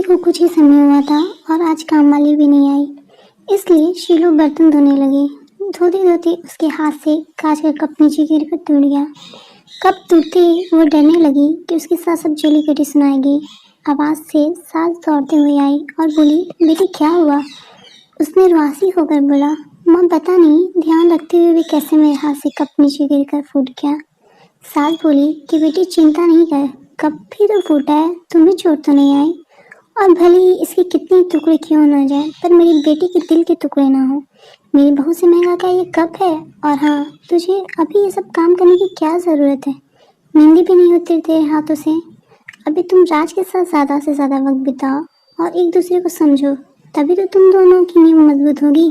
को कुछ ही समय हुआ था और आज काम वाली भी नहीं आई, इसलिए शीलू बर्तन धोने लगी। धोते धोते उसके हाथ से कांच का कप नीचे गिरकर टूट गया। कप टूटते ही वो डरने लगी कि उसके साथ सब जली कटी सुनाएगी। आवाज से सास दौड़ते हुए आई और बोली, बेटी क्या हुआ? उसने रुआसी होकर बोला, माँ पता नहीं ध्यान रखते हुए भी कैसे मेरे हाथ से कप नीचे गिरकर फूट गया। सास बोली कि बेटी चिंता नहीं कर, कप भी तो फूटा है, तुम्हें चोट तो नहीं आई। और भले ही इसके कितने टुकड़े क्यों ना जाए, पर मेरी बेटी के दिल के टुकड़े ना हो। मेरी बहू से महंगा क्या ये कप है? और हाँ, तुझे अभी ये सब काम करने की क्या ज़रूरत है? मेहंदी भी नहीं होती तेरे हाथों से। अभी तुम राज के साथ ज़्यादा से ज़्यादा वक्त बिताओ और एक दूसरे को समझो, तभी तो तुम दोनों की नींव मजबूत होगी।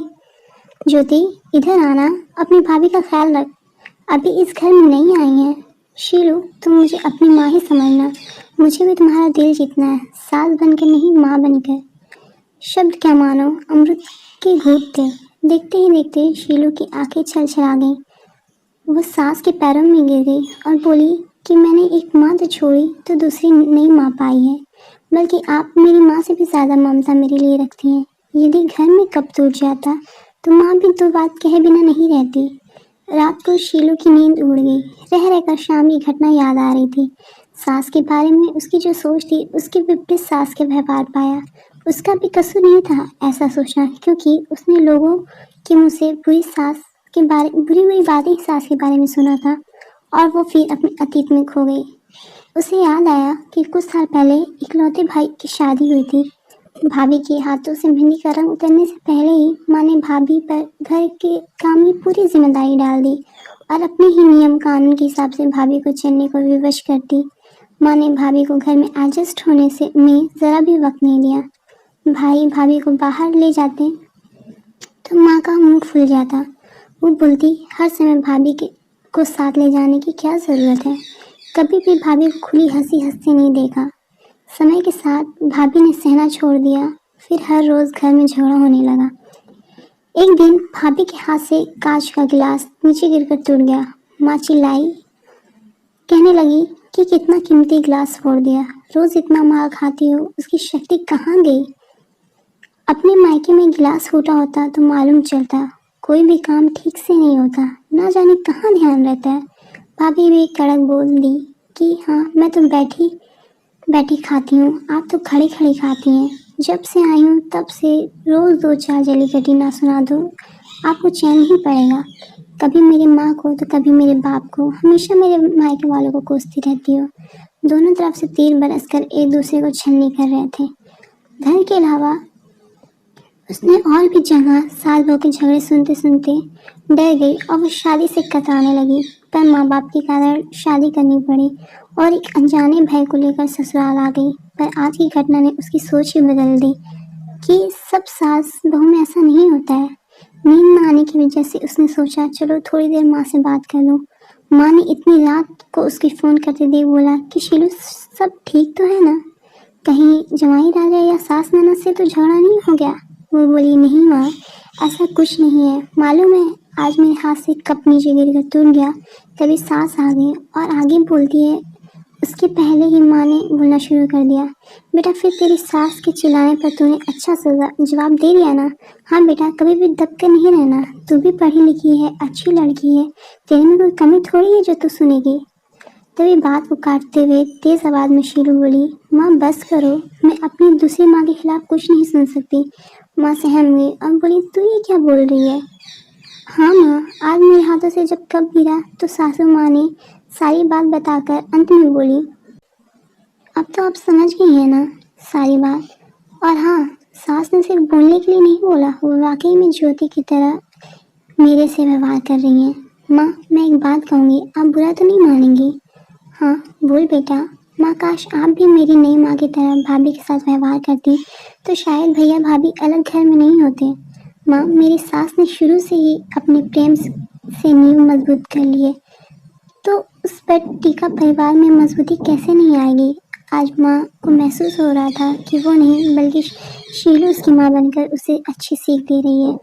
ज्योति, इधर आना, अपनी भाभी का ख्याल रख, अभी इस घर में नहीं आई है। शीलू, तुम मुझे अपनी माँ ही समझना, मुझे भी तुम्हारा दिल जीतना है, सास बनकर नहीं माँ बनकर। शब्द क्या मानो अमृत के घूंट थे। देखते ही देखते शीलू की आंखें छलछला गईं। वो सास के पैरों में गिर गई और बोली कि मैंने एक माँ तो छोड़ी तो दूसरी नई माँ पाई है, बल्कि आप मेरी माँ से भी ज़्यादा ममता मेरे लिए रखती हैं। यदि घर में कप टूट जाता तो माँ भी दो बात कहे बिना नहीं रहती। रात को शीलू की नींद उड़ गई। रह रहकर शाम की घटना याद आ रही थी। सास के बारे में उसकी जो सोच थी, उसके विपरीत सास के व्यवहार पाया। उसका भी कसूर नहीं था ऐसा सोचना, क्योंकि उसने लोगों के मुँह से बुरी बुरी बातें सास के बारे में सुना था और वो फिर अपने अतीत में खो गई। उसे याद आया कि कुछ साल पहले इकलौते भाई की शादी हुई थी। भाभी के हाथों से मेहंदी का रंग उतरने से पहले ही माँ ने भाभी पर घर के काम की पूरी जिम्मेदारी डाल दी और अपने ही नियम कानून के हिसाब से भाभी को चलने को विवश कर दी। माँ ने भाभी को घर में एडजस्ट होने में ज़रा भी वक्त नहीं दिया। भाई भाभी को बाहर ले जाते तो माँ का मुंह फूल जाता। वो बोलती, हर समय भाभी को साथ ले जाने की क्या ज़रूरत है? कभी भी भाभी को खुली हंसी हंसते नहीं देखा। समय के साथ भाभी ने सहना छोड़ दिया, फिर हर रोज़ घर में झगड़ा होने लगा। एक दिन भाभी के हाथ से कांच का गिलास नीचे गिरकर टूट गया। माँ चिल्लाई, कहने लगी कि कितना कीमती गिलास फोड़ दिया, रोज़ इतना मार खाती हो, उसकी शक्ति कहाँ गई? अपने मायके में गिलास फूटा होता तो मालूम चलता, कोई भी काम ठीक से नहीं होता, ना जाने कहाँ ध्यान रहता है। भाभी भी कड़क बोल दी कि हाँ, मैं तो बैठी खाती हूँ, आप तो खड़े खड़े खाती हैं। जब से आई हूँ तब से रोज़ दो चार जली कटी ना सुना दो, आपको चैन ही पड़ेगा। कभी मेरी माँ को तो कभी मेरे बाप को, हमेशा मेरे मायके वालों को कोसती रहती हो। दोनों तरफ से तीर बरस कर एक दूसरे को छलनी कर रहे थे। घर के अलावा उसने और भी जगह सास बहू के झगड़े सुनते सुनते डर गई और वो शादी से कतराने लगी। पर माँ बाप के कारण शादी करनी पड़ी और एक अनजाने भय को लेकर ससुराल आ गई। पर आज की घटना ने उसकी सोच ही बदल दी कि सब सास बहू में ऐसा नहीं होता है। नींद न आने की वजह से उसने सोचा, चलो थोड़ी देर माँ से बात कर लूँ। माँ ने इतनी रात को उसकी फ़ोन करते देख बोला कि शीलू, सब ठीक तो है ना? कहीं जमाई राजा या सास ननद से तो झगड़ा नहीं हो गया? वो बोली, नहीं माँ, ऐसा कुछ नहीं है। मालूम है, आज मेरे हाथ से कप नीचे गिरकर टूट गया, तभी सास आ गई और आगे बोलती है। उसके पहले ही माँ ने बोलना शुरू कर दिया, बेटा फिर तेरी सास के चिल्लाने पर तूने अच्छा सा जवाब दे दिया ना? हाँ बेटा, कभी भी दब कर नहीं रहना, तू भी पढ़ी लिखी है, अच्छी लड़की है, तेरे में कोई कमी थोड़ी है जो तू सुनेगी। तभी बात को काटते हुए तेज आवाज में शीलू बोली, माँ बस करो, मैं अपनी दूसरी माँ के खिलाफ कुछ नहीं सुन सकती। माँ सहम गई और बोली, तू ये क्या बोल रही है? हाँ माँ, आज मेरे हाथों से जब कप गिरा तो सासू माँ ने सारी बात बताकर अंत में बोली, अब तो आप समझ गई है ना सारी बात। और हाँ, सास ने सिर्फ बोलने के लिए नहीं बोला, वो वाकई में ज्योति की तरह मेरे से व्यवहार कर रही हैं। माँ, मैं एक बात कहूँगी, आप बुरा तो नहीं मानेंगी? हाँ बोल बेटा। माँ, काश आप भी मेरी नई माँ की तरह भाभी के साथ व्यवहार करती तो शायद भैया भाभी अलग घर में नहीं होते। माँ, मेरी सास ने शुरू से ही अपने प्रेम से नींव मजबूत कर लिए, तो उस पर टीका परिवार में मजबूती कैसे नहीं आएगी? आज माँ को महसूस हो रहा था कि वो नहीं बल्कि शीलू उसकी माँ बनकर उसे अच्छी सीख दे रही है।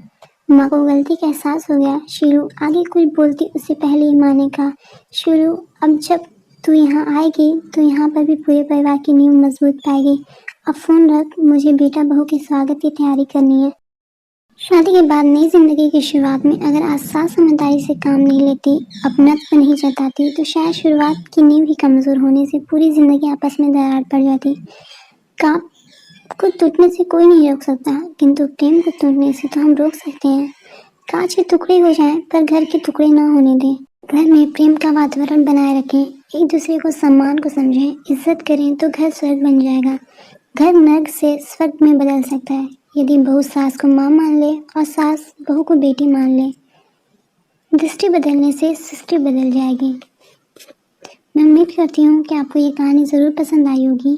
माँ को गलती का एहसास हो गया। शीलू आगे कुछ बोलती उससे पहले ही माँ ने कहा, शीलू, अब जब तू यहाँ आएगी तो यहाँ पर भी पूरे परिवार की नींव मजबूत पाएगी। अब फ़ोन रख, मुझे बेटा बहू के स्वागत की तैयारी करनी है। शादी के बाद नई जिंदगी की शुरुआत में अगर आज सास समझदारी से काम नहीं लेती, अपनत्व नहीं जताती, तो शायद शुरुआत की नींव ही कमजोर होने से पूरी जिंदगी आपस में दरार पड़ जाती। काम को टूटने से कोई नहीं रोक सकता, किंतु प्रेम को टूटने से तो हम रोक सकते हैं। कांच के टुकड़े हो जाएं, पर घर के टुकड़े ना होने दें। घर में प्रेम का वातावरण बनाए रखें, एक दूसरे को सम्मान को समझें, इज्जत करें तो घर स्वर्ग बन जाएगा। घर नर्क से स्वर्ग में बदल सकता है यदि बहू सास को माँ मान ले और सास बहू को बेटी मान ले। दृष्टि बदलने से सृष्टि बदल जाएगी। मैं उम्मीद करती हूँ कि आपको ये कहानी ज़रूर पसंद आई होगी।